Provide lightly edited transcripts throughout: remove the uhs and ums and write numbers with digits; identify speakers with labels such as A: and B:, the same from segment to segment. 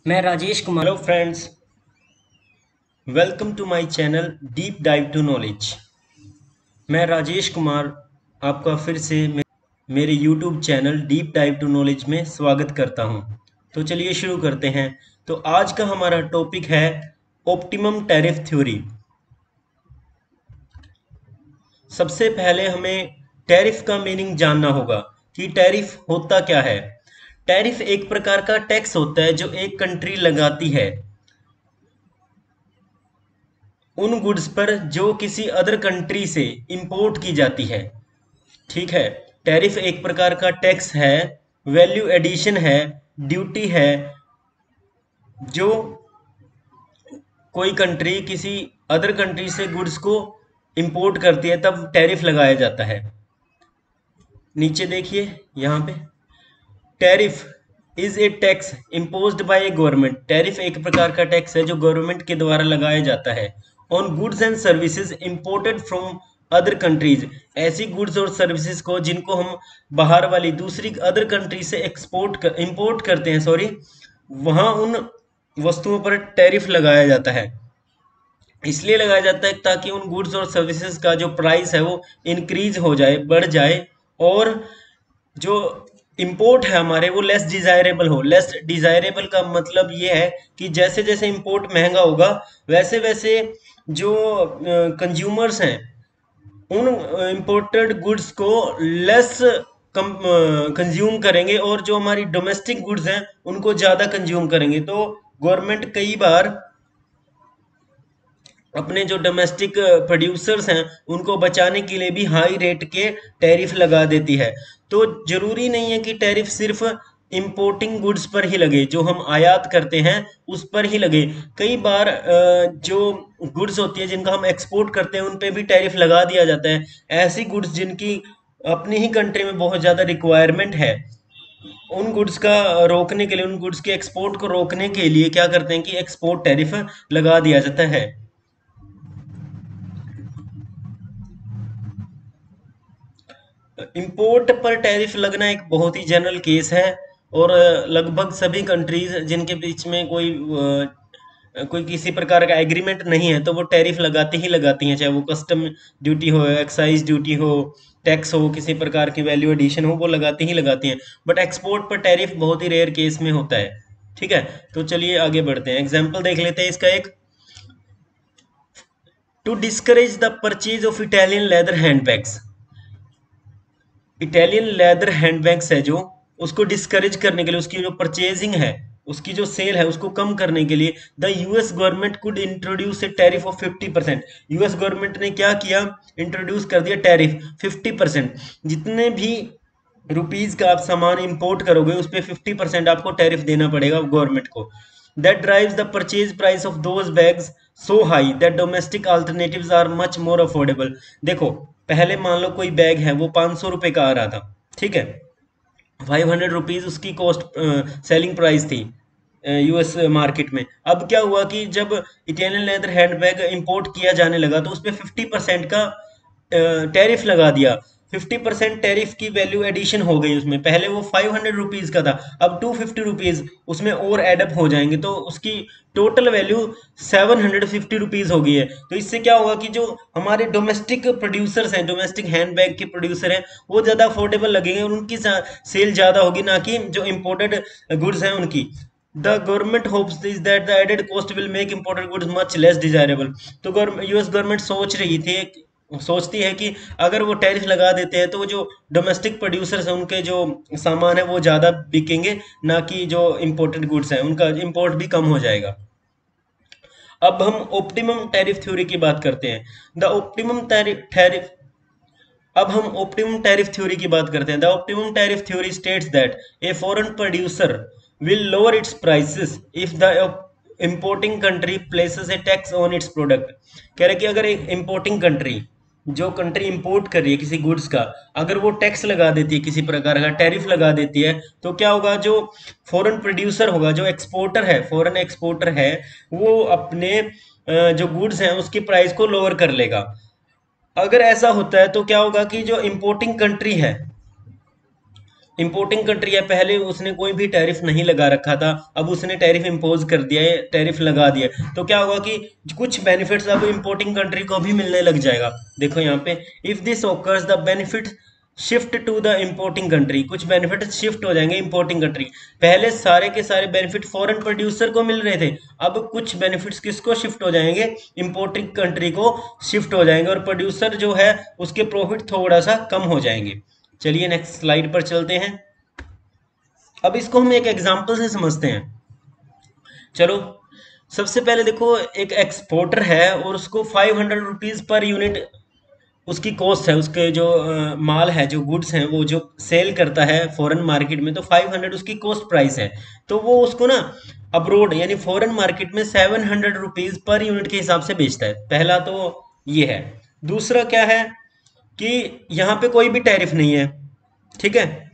A: मैं Rajesh Kumar.
B: Hello friends, welcome to my channel deep dive to knowledge. मैं राजेश कुमार आपका फिर से मेरे YouTube channel deep dive to knowledge में स्वागत करता हूं। तो चलिए शुरू करते हैं। तो आज का हमारा टॉपिक है ऑप्टिमम टैरिफ थ्योरी। सबसे पहले हमें टैरिफ का मीनिंग जानना होगा कि टैरिफ होता क्या है। टैरिफ एक प्रकार का टैक्स होता है जो एक कंट्री लगाती है उन गुड्स पर जो किसी अदर कंट्री से इंपोर्ट की जाती है। ठीक है। टैरिफ एक प्रकार का टैक्स है, वैल्यू एडिशन है, ड्यूटी है जो कोई कंट्री किसी अदर कंट्री से गुड्स को इंपोर्ट करती है तब टैरिफ लगाया जाता है। नीचे देखिए यहाँ पे, tariff is a tax imposed by a government. Tariff एक प्रकार का टैक्स है जो गवर्नमेंट के द्वारा लगाया जाता है on goods and services imported from other countries. ऐसी गुड्स और सर्विसेज को जिनको हम बाहर वाली दूसरी अदर कंट्री से इंपोर्ट करते हैं, वहाँ उन वस्तुओं पर टैरिफ लगाया जाता है। इसलिए लगाया जाता है ताकि उन गुड्स और सर्विसेज का जो प्राइस है वो इंक्रीज हो जाए, बढ़ जाए, और जो इंपोर्ट है हमारे वो लेस डिजायरेबल हो। लेस डिजायरेबल का मतलब ये है कि जैसे जैसे इंपोर्ट महंगा होगा वैसे वैसे जो कंज्यूमर्स हैं उन इंपोर्टेड गुड्स को लेस कंज्यूम करेंगे और जो हमारी डोमेस्टिक गुड्स हैं उनको ज़्यादा कंज्यूम करेंगे। तो गवर्नमेंट कई बार अपने जो डोमेस्टिक प्रोड्यूसर्स हैं उनको बचाने के लिए भी हाई रेट के टैरिफ लगा देती है। तो जरूरी नहीं है कि टैरिफ सिर्फ इंपोर्टिंग गुड्स पर ही लगे, जो हम आयात करते हैं उस पर ही लगे। कई बार जो गुड्स होती है जिनका हम एक्सपोर्ट करते हैं उन पे भी टैरिफ लगा दिया जाता है। ऐसी गुड्स जिनकी अपनी ही कंट्री में बहुत ज़्यादा रिक्वायरमेंट है, उन गुड्स का रोकने के लिए, उन गुड्स के एक्सपोर्ट को रोकने के लिए क्या करते हैं कि एक्सपोर्ट टैरिफ लगा दिया जाता है। इंपोर्ट पर टैरिफ लगना एक बहुत ही जनरल केस है, और लगभग सभी कंट्रीज जिनके बीच में कोई किसी प्रकार का एग्रीमेंट नहीं है तो वो टैरिफ लगाती ही लगाती हैं, चाहे वो कस्टम ड्यूटी हो, एक्साइज ड्यूटी हो, टैक्स हो, किसी प्रकार की वैल्यू एडिशन हो, वो लगाती ही लगाती हैं। बट एक्सपोर्ट पर टैरिफ बहुत ही रेयर केस में होता है। ठीक है। तो चलिए आगे बढ़ते हैं, एग्जाम्पल देख लेते हैं इसका एक। To discourage the purchase of Italian leather handbags. Italian leather handbags है जो, उसको डिस्करेज करने के लिए, उसकी जो परचेजिंग है, उसकी जो सेल है उसको कम करने के लिए the US government could introduce A tariff of 50%। US government ने क्या किया, इंट्रोड्यूस कर दिया टैरिफ 50%। जितने भी रुपीज का आप सामान इंपोर्ट करोगे उस पर 50% आपको टैरिफ देना पड़ेगा गवर्नमेंट को। That drives the purchase price of those bags so high that domestic alternatives are much more affordable. देखो, पहले मान लो कोई बैग है वो 500 रुपये का आ रहा था, ठीक है, 500 रुपीज उसकी कॉस्ट सेलिंग प्राइस थी यूएस मार्केट में। अब क्या हुआ कि जब इटालियन लेदर हैंडबैग इंपोर्ट किया जाने लगा तो उस पर 50% का टैरिफ लगा दिया। 50% टैरिफ की वैल्यू एडिशन हो गई उसमें। पहले वो 500 रुपीज का था, अब 250 रुपीज उसमें और एडअप हो जाएंगे तो उसकी टोटल वैल्यू 750 रुपीज हो गई है। तो इससे क्या होगा कि जो हमारे डोमेस्टिक प्रोड्यूसर्स हैं, डोमेस्टिक हैंडबैग के प्रोड्यूसर हैं, वो ज़्यादा अफोर्डेबल लगेंगे और उनकी सेल ज़्यादा होगी, ना कि जो इम्पोर्टेड गुड्स हैं उनकी। The government hopes is that the added cost will make imported goods much less desirable. तो यूएस गवर्नमेंट सोचती है कि अगर वो टैरिफ लगा देते हैं तो वो जो डोमेस्टिक प्रोड्यूसर्स हैं उनके जो सामान है वो ज़्यादा बिकेंगे, ना कि जो इम्पोर्टेड गुड्स हैं उनका इम्पोर्ट भी कम हो जाएगा। अब हम ऑप्टिमम टैरिफ थ्योरी की बात करते हैं। द ऑप्टिमम टैरिफ अब हम ऑप्टिमम टैरिफ थ्योरी की बात करते हैं। The optimum tariff theory states that a foreign producer will lower it's prices if the importing country places A tax on it's product. कह रहे कि अगर एक इंपोर्टिंग कंट्री, जो कंट्री इंपोर्ट कर रही है किसी गुड्स का, अगर वो टैक्स लगा देती है, किसी प्रकार का टैरिफ लगा देती है, तो क्या होगा, जो फॉरेन प्रोड्यूसर होगा, जो एक्सपोर्टर है, फॉरेन एक्सपोर्टर है, वो अपने जो गुड्स हैं उसकी प्राइस को लोअर कर लेगा। अगर ऐसा होता है तो क्या होगा कि जो इंपोर्टिंग कंट्री है इंपोर्टिंग कंट्री है, पहले उसने कोई भी टैरिफ नहीं लगा रखा था, अब उसने टैरिफ इम्पोज कर दिया है, टैरिफ लगा दिया है, तो क्या होगा कि कुछ बेनिफिट्स अब इंपोर्टिंग कंट्री को भी मिलने लग जाएगा। देखो यहाँ पे, if this occurs the benefit shift to the importing country, कुछ बेनिफिट शिफ्ट हो जाएंगे इंपोर्टिंग कंट्री। पहले सारे के सारे बेनिफिट फॉरेन प्रोड्यूसर को मिल रहे थे, अब कुछ बेनिफिट्स किसको शिफ्ट हो जाएंगे, इंपोर्टिंग कंट्री को शिफ्ट हो जाएंगे, और प्रोड्यूसर जो है उसके प्रॉफिट थोड़ा सा कम हो जाएंगे। चलिए नेक्स्ट स्लाइड पर चलते हैं। अब इसको हम एक एग्जांपल से समझते हैं। चलो, सबसे पहले देखो, एक एक्सपोर्टर है और उसको 500 रुपीज पर यूनिट उसकी कॉस्ट है, उसके जो माल है, जो गुड्स हैं, वो जो सेल करता है फॉरेन मार्केट में, तो 500 उसकी कॉस्ट प्राइस है। तो वो उसको ना अब्रोड यानी फॉरेन मार्केट में 700 रुपीज पर यूनिट के हिसाब से बेचता है। पहला तो ये है। दूसरा क्या है कि यहाँ पे कोई भी टैरिफ नहीं है, ठीक है,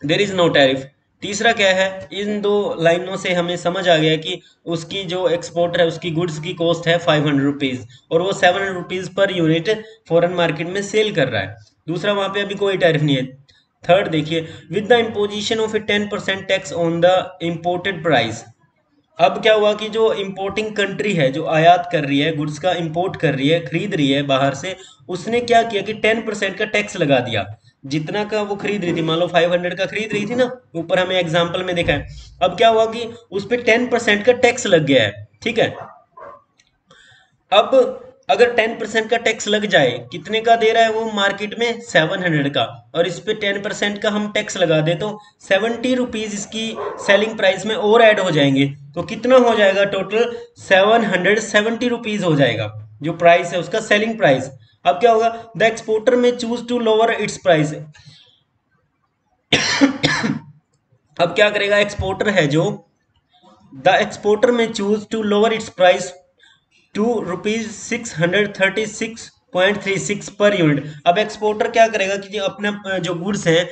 B: देर इज नो टैरिफ। तीसरा क्या है, इन दो लाइनों से हमें समझ आ गया कि उसकी जो एक्सपोर्टर है उसकी गुड्स की कॉस्ट है 500 रुपीज, और वो 700 rupees per unit foreign market में सेल कर रहा है। दूसरा, वहां पे अभी कोई टैरिफ नहीं है। थर्ड देखिए, with the imposition of A 10% tax on the imported price. अब क्या हुआ कि जो इंपोर्टिंग कंट्री है, जो आयात कर रही है, गुड्स का इंपोर्ट कर रही है, खरीद रही है बाहर से, उसने क्या किया कि 10% का टैक्स लगा दिया। जितना का वो खरीद रही थी, मान लो 500 का खरीद रही थी ना, ऊपर हमें एग्जाम्पल में देखा है। अब क्या हुआ कि उस पर 10% का टैक्स लग गया है, ठीक है। अब अगर 10% का टैक्स लग जाए, कितने का दे रहा है वो मार्केट में, 700 का, और इस पे 10% का हम टैक्स लगा दे तो 70 रुपीज इसकी सेलिंग प्राइस में और ऐड हो जाएंगे। तो कितना हो जाएगा टोटल, 770 रुपीज हो जाएगा जो प्राइस है उसका, सेलिंग प्राइस। अब क्या होगा, the exporter may choose to lower its price. अब क्या करेगा एक्सपोर्टर है जो, the exporter may choose to lower its price to ₹636.36 per unit. अब एक्सपोर्टर क्या करेगा कि जो अपने जो गुड्स हैं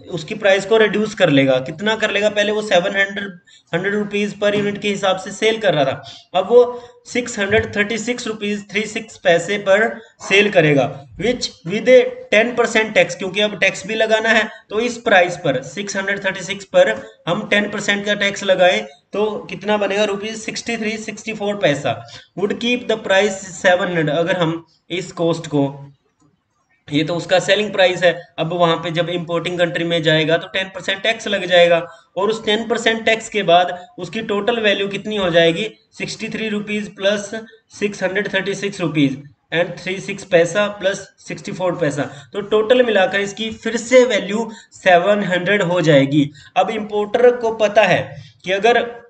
B: उसकी प्राइस को रिड्यूस कर लेगा। कितना कर लेगा, पहले वो 700 रुपीज पर यूनिट के हिसाब से सेल कर रहा था, अब वो 636 रुपीज 36 पैसे पर सेल करेगा, विच विद ए 10% टैक्स, क्योंकि अब टैक्स भी लगाना है। तो इस प्राइस पर 636 पर हम 10% का टैक्स लगाएं तो कितना बनेगा, ₹63.64। Would keep the price 700। अगर हम इस कॉस्ट को, ये तो उसका सेलिंग प्राइस है, अब वहां पे जब इंपोर्टिंग कंट्री में जाएगा तो 10% टैक्स लग जाएगा, और उस 10% टैक्स के बाद उसकी टोटल वैल्यू कितनी हो जाएगी, 63 रुपीज प्लस 636 रुपीज एंड 36 पैसा प्लस 64 पैसा। तो टोटल मिलाकर इसकी फिर से वैल्यू 700 हो जाएगी। अब इंपोर्टर को पता है कि अगर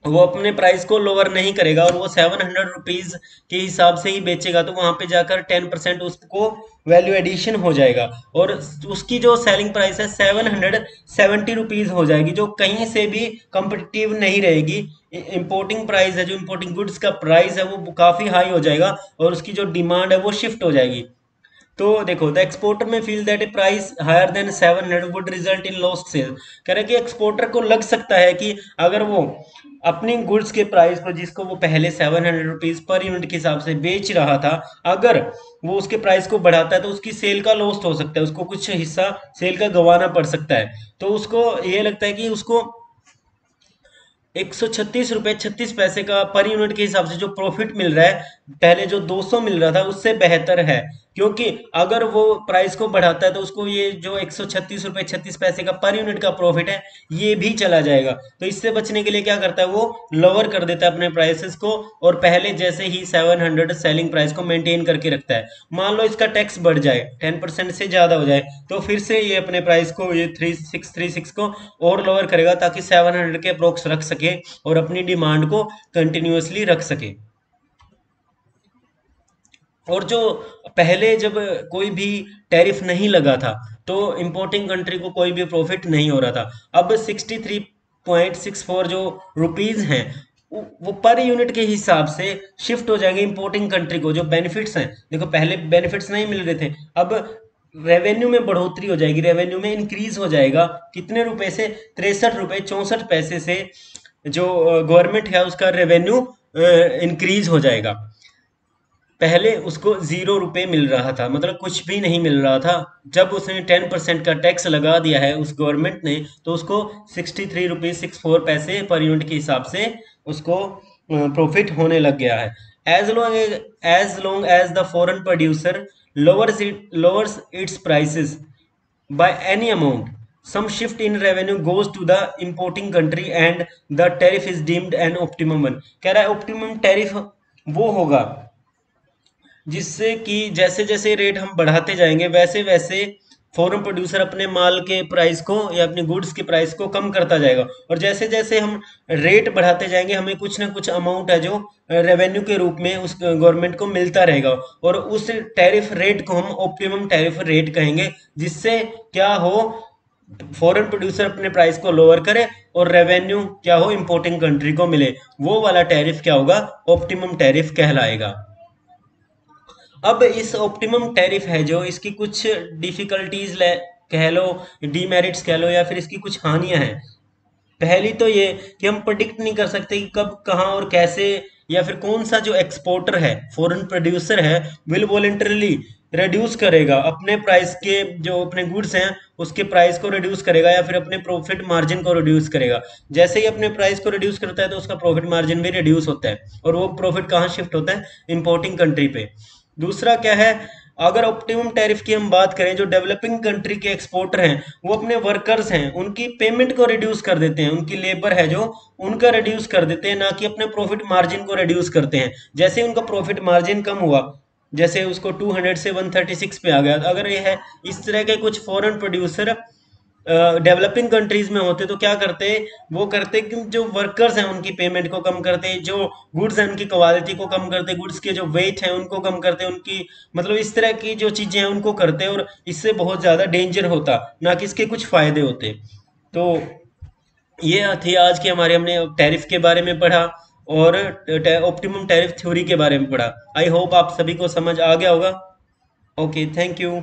B: वो अपने प्राइस को लोअर नहीं करेगा और वो 700 रुपीज के हिसाब से ही बेचेगा, तो वहां पे जाकर 10% उसको वैल्यू एडिशन हो जाएगा, और उसकी जो सेलिंग प्राइस है 770 रुपीज हो जाएगी, जो कहीं से भी कंपटिटिव नहीं रहेगी। इंपोर्टिंग प्राइस है, जो इंपोर्टिंग गुड्स का प्राइस है वो काफी हाई हो जाएगा, और उसकी जो डिमांड है वो शिफ्ट हो जाएगी। तो देखो, the exporter may feel that a price higher than 700 would result in lost sale. कह रहे कि एक्सपोर्टर को लग सकता है कि अगर वो अपनी गुड्स के प्राइस को, जिसको वो पहले 700 रुपीज पर यूनिट के हिसाब से बेच रहा था, अगर वो उसके प्राइस को बढ़ाता है तो उसकी सेल का लॉस्ट हो सकता है, उसको कुछ हिस्सा सेल का गंवाना पड़ सकता है। तो उसको ये लगता है कि उसको 136 रुपये 36 पैसे का पर यूनिट के हिसाब से जो प्रॉफिट मिल रहा है, पहले जो 200 मिल रहा था उससे बेहतर है। क्योंकि अगर वो प्राइस को बढ़ाता है तो उसको ये जो 136 रुपये 36 पैसे का पर यूनिट का प्रॉफिट है ये भी चला जाएगा। तो इससे बचने के लिए क्या करता है, वो लोअर कर देता है अपने प्राइसेस को, और पहले जैसे ही 700 सेलिंग प्राइस को मेंटेन करके रखता है। मान लो इसका टैक्स बढ़ जाए, 10% से ज्यादा हो जाए, तो फिर से ये अपने प्राइस को, ये 3636 को और लोअर करेगा ताकि 700 के अप्रोक्स रख सके और अपनी डिमांड को कंटिन्यूअसली रख सके। और जो पहले जब कोई भी टैरिफ नहीं लगा था तो इंपोर्टिंग कंट्री को कोई भी प्रॉफिट नहीं हो रहा था। अब 63.64 जो रुपीज हैं वो पर यूनिट के हिसाब से शिफ्ट हो जाएंगे इंपोर्टिंग कंट्री को। जो बेनिफिट्स हैं, देखो पहले बेनिफिट्स नहीं मिल रहे थे, अब रेवेन्यू में बढ़ोतरी हो जाएगी, रेवेन्यू में इंक्रीज हो जाएगा। कितने रुपए से, 63 रुपये 64 पैसे से जो गवर्नमेंट है उसका रेवेन्यू इंक्रीज हो जाएगा। पहले उसको 0 रुपये मिल रहा था, मतलब कुछ भी नहीं मिल रहा था। जब उसने 10% का टैक्स लगा दिया है उस गवर्नमेंट ने, तो उसको 63 रुपीज 64 पैसे पर यूनिट के हिसाब से उसको प्रॉफिट होने लग गया है। As long as the foreign producer lowers its prices by any amount, some shift in revenue goes to the importing country and the tariff is deemed an optimum one। कह रहा है ऑप्टिमम टैरिफ वो होगा जिससे कि जैसे जैसे rate हम बढ़ाते जाएंगे वैसे वैसे फॉरेन प्रोड्यूसर अपने माल के प्राइस को या अपने गुड्स के प्राइस को कम करता जाएगा, और जैसे जैसे हम रेट बढ़ाते जाएंगे हमें कुछ ना कुछ अमाउंट है जो रेवेन्यू के रूप में उस गवर्नमेंट को मिलता रहेगा, और उस टैरिफ रेट को हम ऑप्टिमम टैरिफ रेट कहेंगे, जिससे क्या हो, फॉरेन प्रोड्यूसर अपने प्राइस को लोअर करे और रेवेन्यू क्या हो, इंपोर्टिंग कंट्री को मिले। वो वाला टैरिफ क्या होगा, ऑप्टिमम टैरिफ कहलाएगा। अब इस ऑप्टिमम टैरिफ है जो, इसकी कुछ डिफिकल्टीज कह लो, डीमेरिट्स कह लो, या फिर इसकी कुछ हानियां हैं। पहली तो ये कि हम प्रिडिक्ट नहीं कर सकते कि कब कहाँ और कैसे, या फिर कौन सा जो एक्सपोर्टर है, फॉरेन प्रोड्यूसर है, विल वॉलेंटरली रिड्यूस करेगा अपने प्राइस के, जो अपने गुड्स हैं उसके प्राइस को रिड्यूस करेगा, या फिर अपने प्रॉफिट मार्जिन को रिड्यूस करेगा। जैसे ही अपने प्राइस को रिड्यूस करता है तो उसका प्रॉफिट मार्जिन भी रिड्यूस होता है, और वो प्रॉफिट कहाँ शिफ्ट होता है, इंपोर्टिंग कंट्री पे। दूसरा क्या है, अगर ऑप्टिमम टैरिफ की हम बात करें, जो डेवलपिंग कंट्री के एक्सपोर्टर हैं वो अपने वर्कर्स हैं उनकी पेमेंट को रिड्यूस कर देते हैं, उनकी लेबर है जो उनका रिड्यूस कर देते हैं, ना कि अपने प्रॉफिट मार्जिन को रिड्यूस करते हैं। जैसे ही उनका प्रॉफिट मार्जिन कम हुआ, जैसे उसको 200 से 136 पे आ गया, अगर ये है इस तरह के कुछ फॉरेन प्रोड्यूसर डेवलपिंग कंट्रीज में होते तो क्या करते, वो करते कि जो वर्कर्स हैं उनकी पेमेंट को कम करते, जो गुड्स हैं उनकी क्वालिटी को कम करते, गुड्स के जो वेट हैं उनको कम करते, उनकी मतलब इस तरह की जो चीजें हैं उनको करते, और इससे बहुत ज्यादा डेंजर होता, ना कि इसके कुछ फायदे होते। तो ये थी आज की हमारे, हमने टैरिफ के बारे में पढ़ा और ऑप्टिमम टैरिफ थ्योरी के बारे में पढ़ा। आई होप आप सभी को समझ आ गया होगा। Okay, thank you.